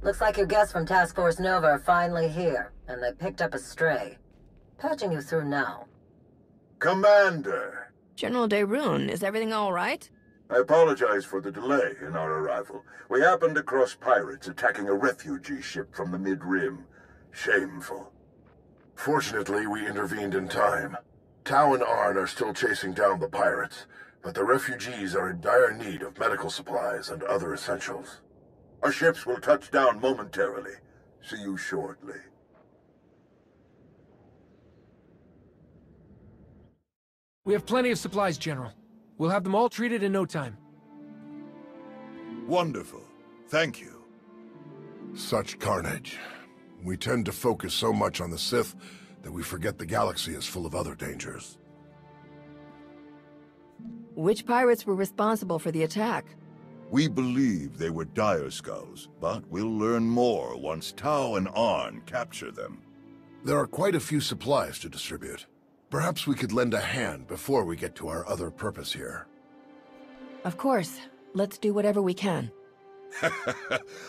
Looks like your guests from Task Force Nova are finally here, and they picked up a stray. Patching you through now. Commander! General Daerun, is everything all right? I apologize for the delay in our arrival. We happened across pirates attacking a refugee ship from the Mid-Rim. Shameful. Fortunately, we intervened in time. Tau and Arn are still chasing down the pirates, but the refugees are in dire need of medical supplies and other essentials. Our ships will touch down momentarily. See you shortly. We have plenty of supplies, General. We'll have them all treated in no time. Wonderful. Thank you. Such carnage. We tend to focus so much on the Sith that we forget the galaxy is full of other dangers. Which pirates were responsible for the attack? We believe they were Dire Skulls, but we'll learn more once Tau and Arn capture them. There are quite a few supplies to distribute. Perhaps we could lend a hand before we get to our other purpose here. Of course. Let's do whatever we can.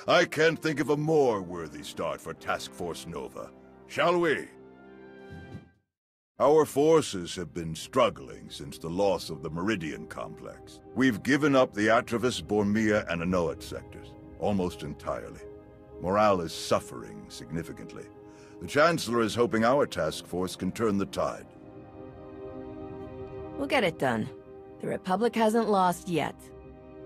I can't think of a more worthy start for Task Force Nova. Shall we? Our forces have been struggling since the loss of the Meridian Complex. We've given up the Atravis, Bormia, and Anoat sectors, almost entirely. Morale is suffering significantly. The Chancellor is hoping our task force can turn the tide. We'll get it done. The Republic hasn't lost yet.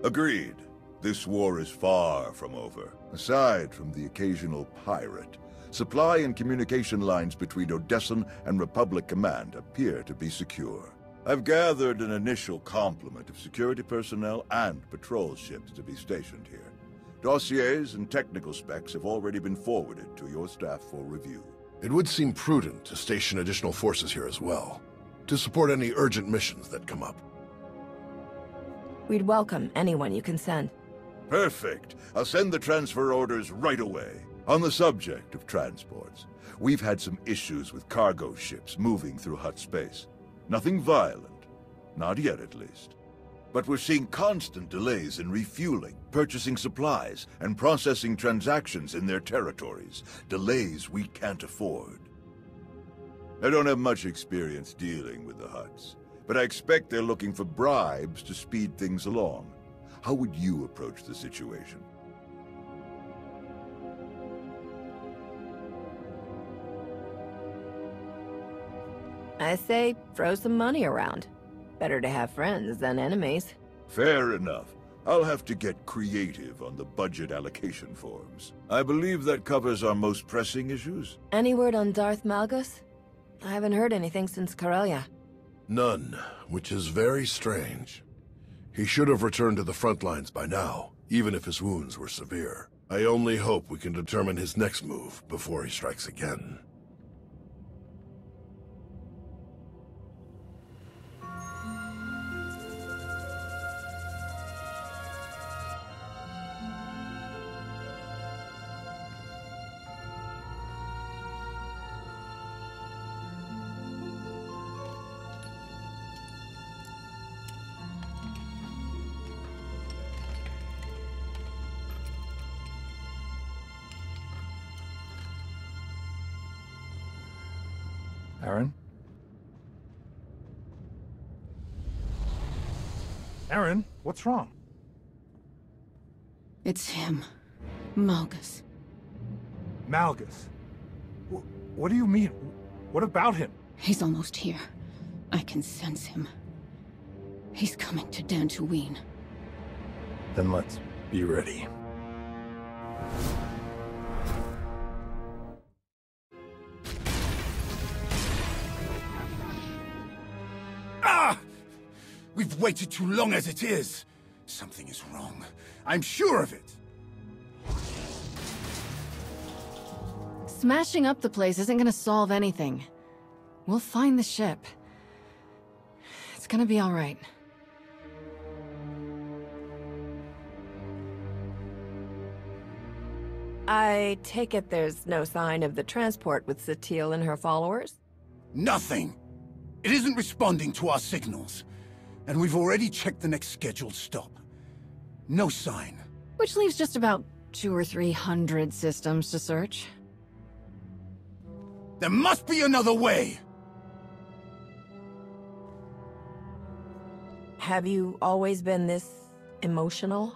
Agreed. This war is far from over. Aside from the occasional pirate, supply and communication lines between Odessan and Republic Command appear to be secure. I've gathered an initial complement of security personnel and patrol ships to be stationed here. Dossiers and technical specs have already been forwarded to your staff for review. It would seem prudent to station additional forces here as well, to support any urgent missions that come up. We'd welcome anyone you can send. Perfect. I'll send the transfer orders right away. On the subject of transports, we've had some issues with cargo ships moving through Hutt space. Nothing violent. Not yet, at least. But we're seeing constant delays in refueling, purchasing supplies, and processing transactions in their territories. Delays we can't afford. I don't have much experience dealing with the Hutts, but I expect they're looking for bribes to speed things along. How would you approach the situation? I say, throw some money around. Better to have friends than enemies. Fair enough. I'll have to get creative on the budget allocation forms. I believe that covers our most pressing issues. Any word on Darth Malgus? I haven't heard anything since Corellia. None, which is very strange. He should have returned to the front lines by now, even if his wounds were severe. I only hope we can determine his next move before he strikes again. Aaron? Aaron, what's wrong? It's him. Malgus. Malgus? What do you mean? What about him? He's almost here. I can sense him. He's coming to Dantooine. Then let's be ready. We've waited too long as it is. Something is wrong. I'm sure of it. Smashing up the place isn't gonna solve anything. We'll find the ship. It's gonna be all right. I take it there's no sign of the transport with Satil and her followers? Nothing. It isn't responding to our signals. And we've already checked the next scheduled stop. No sign. Which leaves just about 200 or 300 systems to search. There must be another way! Have you always been this emotional?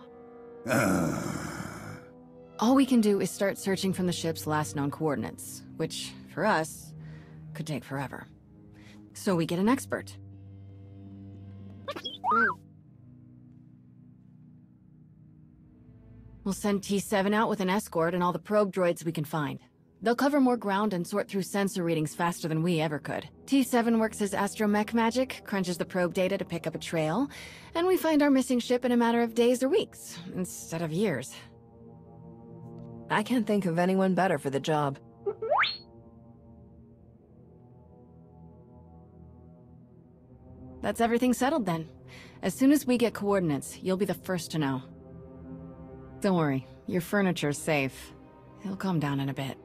All we can do is start searching from the ship's last known coordinates, which, for us, could take forever. So we get an expert. We'll send T7 out with an escort and all the probe droids we can find. They'll cover more ground and sort through sensor readings faster than we ever could. T7 works his astromech magic, crunches the probe data to pick up a trail, and we find our missing ship in a matter of days or weeks, instead of years. I can't think of anyone better for the job. That's everything settled then. As soon as we get coordinates, you'll be the first to know. Don't worry, your furniture's safe. It'll calm down in a bit.